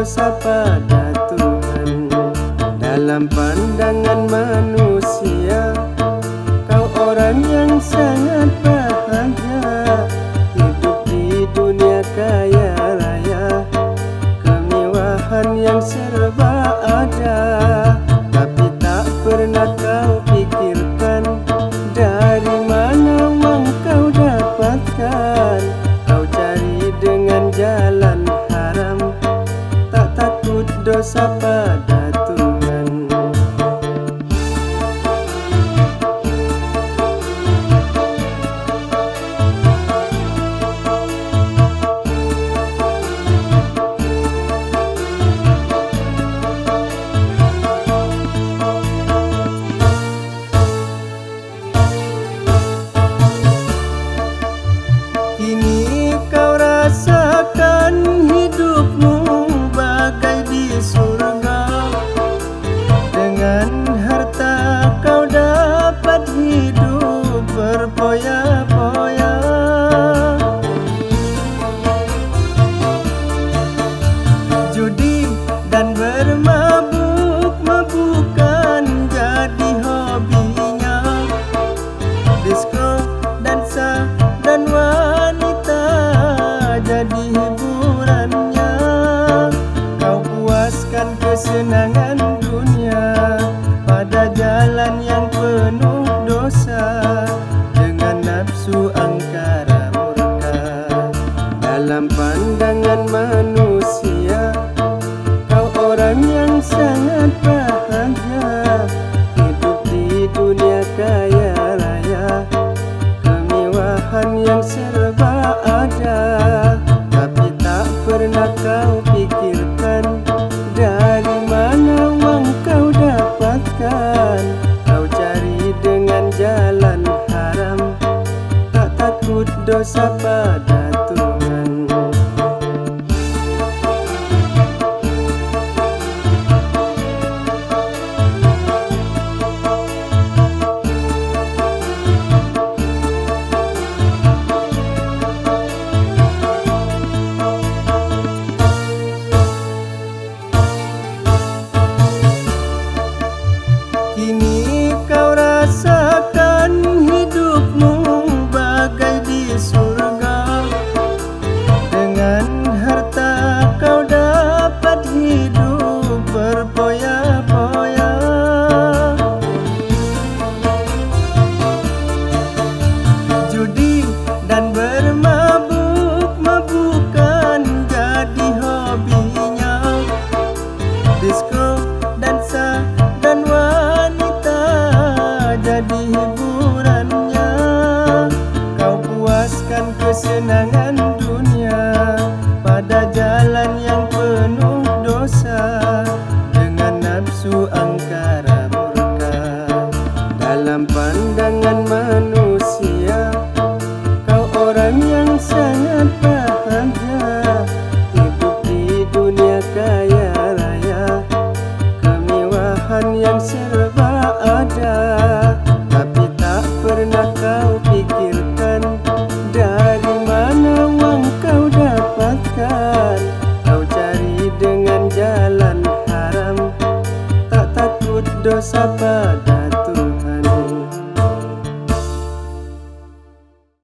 dosa pada Tuhan. Dalam pandangan manusia, kau orang yang sangat bahagia, hidup di dunia kaya raya, kemewahan yang serba ada. Tapi tak pernah kau pikirkan dari mana uang kau dapatkan. Kau cari dengan jalan haram, tak takut dosa pada Tuhan. Kini kau rasakan hidupmu bagai di surga. Dengan harta kau dapat hidup berpoya-poya. Judi dan bermabuk-mabukan jadi hobinya. Disko, dansa, dan wanita jadi hiburannya. Kau puaskan kesenangan dunia pada jalan yang penuh dosa, dengan nafsu angkara murka. Dalam pandangan manusia, kau orang yang sangat bahagia, hidup di dunia kaya raya, kemewahan yang serba ada. Tapi tak pernah kau pikirkan dari mana uang kau dapatkan. Kau cari dengan jalan haram, tak takut dosa pada Tuhan. Kini kau rasakan hidupmu bagai di surga. Dengan harta kau dapat hidup berpoya-poya. Judi dan bermabuk-mabukan jadi hobinya. Disko, dansa, dan wanita jadi hiburannya. Kau puaskan kesenangan dunia pada jalan yang penuh dosa, dengan nafsu angkara murka. Dalam pandangan manusia, kau orang yang sangat bahagia, hidup di dunia kaya raya, kemewahan yang serba ada. Tapi tak pernah kau pikirkan dari mana uang kau dapatkan. Kau cari dengan jalan haram, tak takut dosa